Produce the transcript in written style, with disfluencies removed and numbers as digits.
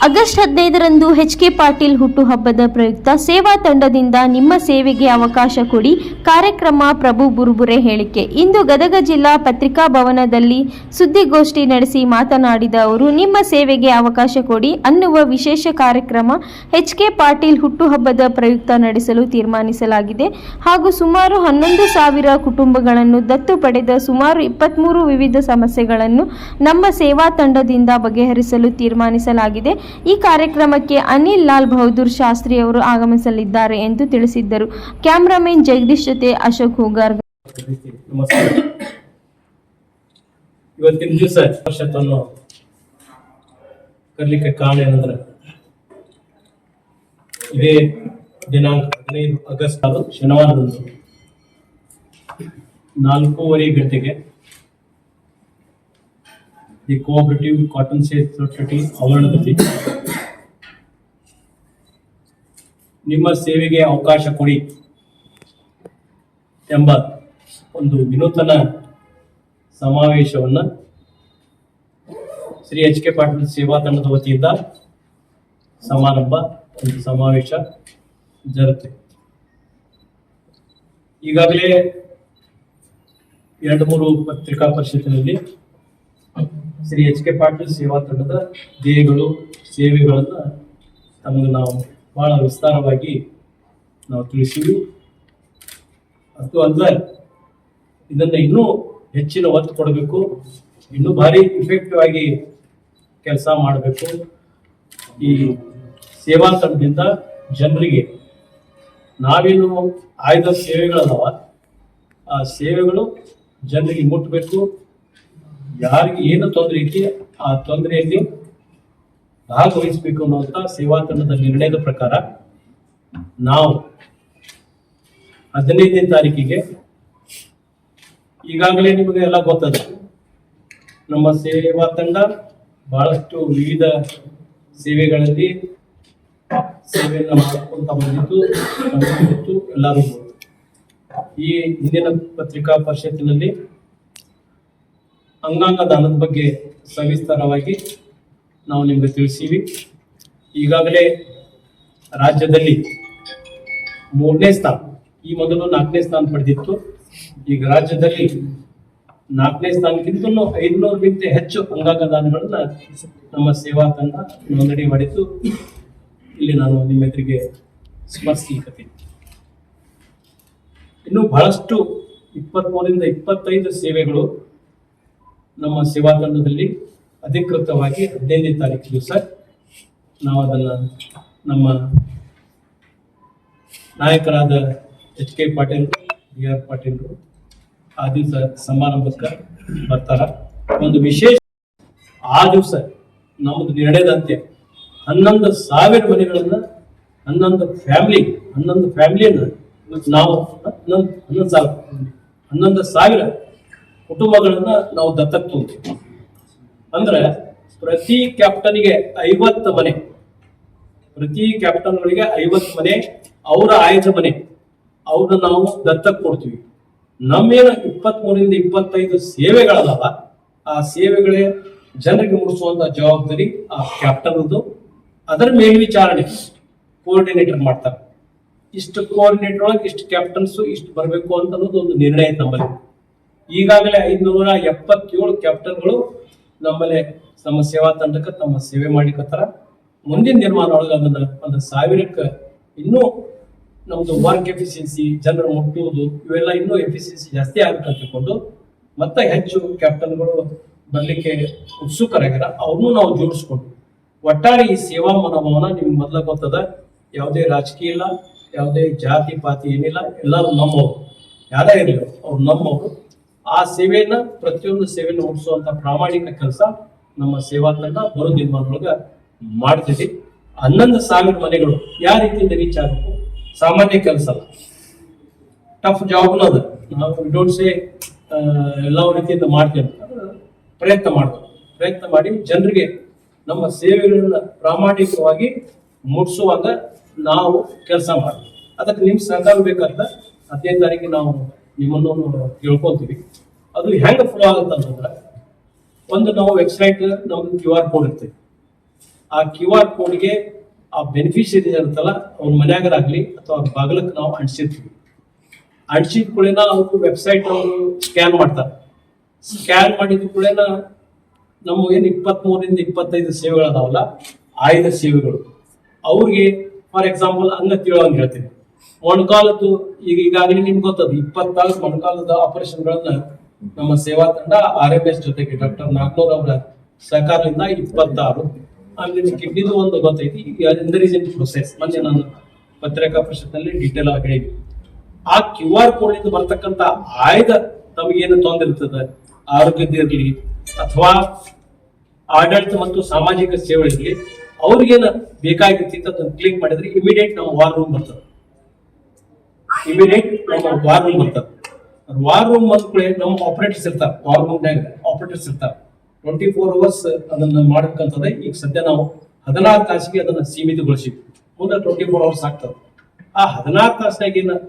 August 15ರಂದು HK. Patil ಹುಟ್ಟುಹಬ್ಬದ ಪ್ರಯುಕ್ತ ಸೇವಾ ತಂಡದಿಂದ ನಿಮ್ಮ ಸೇವೆಗೆ ಅವಕಾಶ ಕೊಡಿ ಕಾರ್ಯಕ್ರಮ ಪ್ರಭು ಬುರುಬುರೆ ಹೇಳಿಕೆ. ಇಂದು ಗದಗ ಜಿಲ್ಲಾ ಪತ್ರಿಕಾ ಭವನದಲ್ಲಿ ಸುದ್ದಿಗೋಷ್ಠಿ ನಡೆಸಿ ಮಾತನಾಡಿದ ಅವರು, ನಿಮ್ಮ ಸೇವೆಗೆ ಅವಕಾಶ ಕೊಡಿ ಅನ್ನುವ ವಿಶೇಷ ಕಾರ್ಯಕ್ರಮ ಎಚ್.ಕೆ. ಪಾಟೀಲ್ ಹುಟ್ಟುಹಬ್ಬದ ಪ್ರಯುಕ್ತ ನಡೆಸಲು ತೀರ್ಮಾನಿಸಲಾಗಿದೆ ಹಾಗೂ ಸುಮಾರು 11,000 ಕುಟುಂಬಗಳನ್ನು ದತ್ತು ಪಡೆದ ಸುಮಾರು 23 ವಿವಿಧ ಸಮಸ್ಯೆಗಳನ್ನು ನಮ್ಮ ಸೇವಾ ತಂಡದಿಂದ ಬಗೆಹರಿಸಲು ತೀರ್ಮಾನಿಸಲಾಗಿದೆ. ಈ ಕಾರ್ಯಕ್ರಮಕ್ಕೆ ಅನಿಲ್ ಲಾಲ್ ಬಹದ್ದೂರ್ ಶಾಸ್ತ್ರಿ ಅವರು ಆಗಮಿಸಲಿದ್ದಾರೆ ಎಂದು ತಿಳಿಸಿದ್ದರು. ಕ್ಯಾಮರಾಮನ್ ಜಗದೀಶ್ ಜೊತೆ ಅಶೋಕ್ ಹೂಗಾರ್. ಇವತ್ತಿನ ದಿವಸ ವರ್ಷವನ್ನು ಕರೀಲಿಕ್ಕೆ ಕಾರಣ ಏನಂದ್ರೆ ಇದೇ ದಿನಾಂಕ 15 ಆಗಸ್ಟ್ ಶನಿವಾರದಂದು 4:30 ಗಂಟೆಗೆ the cooperative cotton sale society ಆವರಣದಲ್ಲಿ ನಿಮ್ಮ ಸೇವೆಗೆ ಅವಕಾಶ ಕೊಡಿ ಎಂಬ ಒಂದು ವಿನೂತನ ಸಮಾವೇಶವನ್ನು ಶ್ರೀ ಎಚ್.ಕೆ. ಪಾಟೀಲ್ ಸೇವಾ ತಂಡದ ವತಿಯಿಂದ ಸಮಾರಂಭ ಒಂದು ಸಮಾವೇಶ ಜರುತ್ತೆ. ಈಗಾಗಲೇ 2-3 ಪತ್ರಿಕಾ ಪರಿಷತ್ತಿನಲ್ಲಿ ಶ್ರೀ ಎಚ್.ಕೆ. ಪಾಟೀಲ್ ಸೇವಾ ತಂಡದ ಧ್ಯೇಯಗಳು ಸೇವೆಗಳನ್ನು ತಮಗೆ ನಾವು ಬಹಳ ವಿಸ್ತಾರವಾಗಿ ನಾವು ತಿಳಿಸಿವಿ. ಅದು ಅಲ್ಲದೆ ಇದನ್ನು ಇನ್ನೂ ಹೆಚ್ಚಿನ ಒತ್ತು ಕೊಡಬೇಕು, ಇನ್ನೂ ಭಾರಿ ಇಫೆಕ್ಟಿವ್ ಆಗಿ ಕೆಲಸ ಮಾಡಬೇಕು. ಈ ಸೇವಾ ತಂಡದಿಂದ ಜನರಿಗೆ ನಾವೇನು ಆಯ್ದ ಸೇವೆಗಳದಾವ ಆ ಸೇವೆಗಳು ಜನರಿಗೆ ಮುಟ್ಟಬೇಕು. ಯಾರಿಗೆ ಏನು ತೊಂದರೆ ಐತಿ ಆ ತೊಂದರೆಯಲ್ಲಿ ಭಾಗವಹಿಸಬೇಕು ಅನ್ನುವಂಥ ಸೇವಾ ತಂಡದ ನಿರ್ಣಯದ ಪ್ರಕಾರ ನಾವು 15ನೇ ತಾರೀಕಿಗೆ ಈಗಾಗಲೇ ನಿಮಗೆ ಎಲ್ಲ ಗೊತ್ತದ, ನಮ್ಮ ಸೇವಾ ತಂಡ ಬಹಳಷ್ಟು ವಿವಿಧ ಸೇವೆಗಳಲ್ಲಿ ಸೇವೆಯನ್ನು ಮಾಡ್ಕೊಂತ ಬಂದಿತ್ತು ಎಲ್ಲರೂ. ಈ ಹಿಂದಿನ ಪತ್ರಿಕಾ ಪರಿಷತ್ತಿನಲ್ಲಿ ಅಂಗಾಂಗ ದಾನದ ಬಗ್ಗೆ ಸವಿಸ್ತಾರವಾಗಿ ನಾವು ನಿಮಗೆ ತಿಳಿಸೀವಿ. ಈಗಾಗಲೇ ರಾಜ್ಯದಲ್ಲಿ 3ನೇ ಸ್ಥಾನ, ಈ ಮೊದಲು 4ನೇ ಸ್ಥಾನ ಪಡೆದಿತ್ತು. ಈಗ ರಾಜ್ಯದಲ್ಲಿ 4ನೇ ಸ್ಥಾನಕ್ಕಿಂತಲೂ 500ಗಿಂತ ಹೆಚ್ಚು ಅಂಗಾಂಗ ದಾನಗಳನ್ನ ನಮ್ಮ ಸೇವಾ ತಂಡ ನೋಂದಣಿ ಮಾಡಿದ್ದು ಇಲ್ಲಿ ನಾನು ನಿಮ್ಮ ಎದುರಿಗೆ ಸ್ಮರಿಸಲಿಕ್ಕೆ. ಇನ್ನು ಬಹಳಷ್ಟು 23ರಿಂದ 25 ಸೇವೆಗಳು ನಮ್ಮ ಸೇವಾ ತಂಡದಲ್ಲಿ ಅಧಿಕೃತವಾಗಿ 15ನೇ ತಾರೀಕು ದಿವಸ ನಾವು ಅದನ್ನು ನಮ್ಮ ನಾಯಕರಾದ ಎಚ್.ಕೆ. ಪಾಟೀಲ್, ಬಿ.ಆರ್. ಪಾಟೀಲ್ರು ಆ ದಿವಸ ಸಮಾರಂಭಕ್ಕೆ ಬರ್ತಾರ. ಒಂದು ವಿಶೇಷ ಆ ದಿವಸ ನಮ್ಮದು ನಿರ್ಣಯದಂತೆ 11,000 ಮನೆಗಳನ್ನ 11 ಫ್ಯಾಮಿಲಿಯನ್ನು ನಾವು 11,000 ಕುಟುಂಬಗಳನ್ನ ನಾವು ದತ್ತಕ್ಕೆ ತಗೊಂತೀವಿ. ಅಂದ್ರೆ ಪ್ರತಿ ಕ್ಯಾಪ್ಟನ್ಗೆ 50 ಮನೆ, ಪ್ರತಿ ಕ್ಯಾಪ್ಟನ್ಗಳಿಗೆ 50 ಮನೆ, ಅವರ ಆಯ್ದ ಮನೆ ಅವ್ರನ್ನ ನಾವು ದತ್ತಕ್ಕೆ ಕೊಡ್ತೀವಿ. ನಮ್ಮೇನು 23ರಿಂದ 25 ಸೇವೆಗಳದಾವ ಆ ಸೇವೆಗಳೇ ಜನರಿಗೆ ಮುಟ್ಟಿಸುವಂತ ಜವಾಬ್ದಾರಿ ಆ ಕ್ಯಾಪ್ಟನ್ದು. ಅದರ ಮೇಲ್ವಿಚಾರಣೆ ಕೋಆರ್ಡಿನೇಟರ್ ಮಾಡ್ತಾರೆ. ಇಷ್ಟು ಕೋಆರ್ಡಿನೇಟರ್ ಒಳಗೆ ಇಷ್ಟು ಕ್ಯಾಪ್ಟನ್ಸ್ ಇಷ್ಟು ಬರಬೇಕು ಅಂತ ಅನ್ನೋದು ಒಂದು ನಿರ್ಣಯ ನಮ್ಮಲ್ಲಿ. ಈಗಾಗಲೇ 577 ಕ್ಯಾಪ್ಟನ್ಗಳು ನಮ್ಮಲ್ಲಿ ನಮ್ಮ ಸೇವಾ ತಂಡಕ್ಕೆ ತಮ್ಮ ಸೇವೆ ಮಾಡಿಕತ್ತಾರ. ಮುಂದಿನ ನಿರ್ಮಾಣ ಒಳಗೆ ಅದನ್ನ 1,000ಕ್ಕೆ ಇನ್ನೂ ನಮ್ದು ವರ್ಕ್ ಎಫಿಷಿಯನ್ಸಿ, ಜನರು ಮುಟ್ಟುವುದು ಇವೆಲ್ಲ ಇನ್ನೂ ಎಫಿಷಿಯನ್ಸಿ ಜಾಸ್ತಿ ಆಗಬೇಕಂತ ತಿಳ್ಕೊಂಡು ಮತ್ತೆ ಹೆಚ್ಚು ಕ್ಯಾಪ್ಟನ್ಗಳು ಬರ್ಲಿಕ್ಕೆ ಉತ್ಸುಕರಾಗ್ಯಾರ. ಅವ್ರನ್ನೂ ನಾವು ಜೋಡಿಸ್ಕೊಂಡು ಒಟ್ಟಾರೆ ಈ ಸೇವಾ ಮನೋಭಾವನ ನಿಮ್ಗೆ ಮೊದಲ ಗೊತ್ತದ. ಯಾವುದೇ ರಾಜಕೀಯ ಇಲ್ಲ, ಯಾವುದೇ ಜಾತಿ ಪಾತಿ ಏನಿಲ್ಲ, ಎಲ್ಲರೂ ನಮ್ಮವರು, ಯಾರೇ ಇರಲಿ ಅವ್ರು ನಮ್ಮವರು. ಆ ಸೇವೆಯನ್ನ ಪ್ರತಿಯೊಂದು ಸೇವೆಯನ್ನು ಮುಗಿಸುವಂತ ಪ್ರಾಮಾಣಿಕ ಕೆಲಸ ನಮ್ಮ ಸೇವಾ ತಂಡ ಬರೋ ದಿನಮಾನೊಳಗ ಮಾಡ್ತೀವಿ. 11,000 ಮನೆಗಳು ಯಾವ ರೀತಿಯಿಂದ ರೀಚ್ ಆಗಬೇಕು ಸಾಮಾನ್ಯ ಕೆಲಸ ಅಲ್ಲ, ಟಫ್ ಜಾಬ್ ಅದ. ನಾವು ಡೋಂಟ್ಸೇ ಎಲ್ಲ ರೀತಿಯಿಂದ ಮಾಡ್ತೇವೆ, ಪ್ರಯತ್ನ ಮಾಡಿ ಜನರಿಗೆ ನಮ್ಮ ಸೇವೆಗಳನ್ನ ಪ್ರಾಮಾಣಿಕವಾಗಿ ಮುಟ್ಸುವಾಗ ನಾವು ಕೆಲಸ ಮಾಡ್ತೀವಿ. ಅದಕ್ಕೆ ನಿಮ್ ಸಹಕಾರ ಬೇಕಾದ 15ನೇ ತಾರೀಕಿಗೆ ನಾವು ನಿಮ್ಮನ್ನು ತಿಳ್ಕೊಂತೀವಿ. ಅದು ಹೆಂಗ ಫ್ಲೋ ಆಗುತ್ತೆ ಅಂತಂದ್ರೆ, ಒಂದು ನಾವು ವೆಬ್ಸೈಟ್ ನಮ್ದು QR ಕೋಡ್ ಇರ್ತೇವೆ. ಆ QR ಕೋಡ್ಗೆ ಆ ಬೆನಿಫಿಷಿಯರಿ ಇರುತ್ತಲ್ಲ ಅವ್ರ ಮನ್ಯಾಗರಾಗ್ಲಿ ಅಥವಾ ಅವ್ರ ಬಾಗಿಲಕ್ಕೆ ನಾವು ಅಂಟಿಸಿರ್ತೀವಿ. ಅಂಟಿಸಿದ ಕೂಡೇನ ಅವರು ವೆಬ್ಸೈಟ್ ಅವರು ಸ್ಕ್ಯಾನ್ ಮಾಡ್ತಾರೆ. ಸ್ಕ್ಯಾನ್ ಮಾಡಿದ ಕೂಡೇನ ನಮ್ಮ ಏನು 23ರಿಂದ 25 ಸೇವೆಗಳದಾವಲ್ಲ, ಆಯ್ದ ಸೇವೆಗಳು ಅವ್ರಿಗೆ ಫಾರ್ ಎಕ್ಸಾಂಪಲ್ ಹಂಗ ತಿಳೋಂಗ್ ಹೇಳ್ತೀನಿ. ಮೊಣಕಾಲದ್ದು ಈಗಾಗಲೇ ನಿಮ್ಗೆ ಗೊತ್ತದ 24 ಮೊಣಕಾಲದ ಆಪರೇಷನ್ಗಳನ್ನ ನಮ್ಮ ಸೇವಾ ತಂಡ RMS ಜೊತೆಗೆ ಡಾಕ್ಟರ್ ನಾಗ್ನೂರ್ ಅವರ ಸಹಕಾರದಿಂದ 26. ಆಮೇಲೆ ಕಿಡ್ನಿದು ಒಂದು ಗೊತ್ತೈತಿ, ಇನ್ ಪ್ರೊಸೆಸ್ ಮೊನ್ನೆ ನಾನು ಪತ್ರಿಕಾ ಪರಿಷತ್ನಲ್ಲಿ ಡೀಟೇಲ್ ಆಗಿ ಹೇಳಿದ್ವಿ. ಆ QR ಕೋಡ್ ಇಂದ ಬರ್ತಕ್ಕಂತ ಆಯ್ದ ತಮಗೇನು ತೊಂದರೆ ಇರ್ತದೆ, ಆರೋಗ್ಯದಿರ್ಲಿ ಅಥವಾ ಆಡಳಿತ ಮತ್ತು ಸಾಮಾಜಿಕ ಸೇವೆ ಇರಲಿ, ಅವ್ರಿಗೇನು ಬೇಕಾಗಿರ್ತಿತ್ತು ಅದನ್ನ ಕ್ಲಿಕ್ ಮಾಡಿದ್ರೆ ಇಮಿಡಿಯೇಟ್ ನಮ್ಮ ವಾರ್ ರೂಮ್ ಬರ್ತದೆ. ಇಮಿಡಿಯೇಟ್ ನಮ್ಮ ವಾರ್ ರೂಮ್ ಬರ್ತದೆ. ವಾರ್ ರೂಮ್ ಬಂದ್ಕೂಳೆ ನಮ್ಮ ಆಪರೇಟರ್ಸ್ ಇರ್ತಾರೆ, ವಾರ್ ರೂಮ್ನಾಗ ಆಪರೇಟರ್ಸ್ ಇರ್ತಾರೆ. 24 hours ಅದನ್ನ ಮಾಡಬೇಕಂತಂದ್ರೆ ಈಗ ಸದ್ಯ ನಾವು 16 ತಾಸಿಗೆ ಅದನ್ನ ಸೀಮಿತಗೊಳಿಸಿದ್ವಿ. ಮುಂದೆ 24 hours ಆಗ್ತದೆ. ಆ 16 ತಾಸಿನಾಗ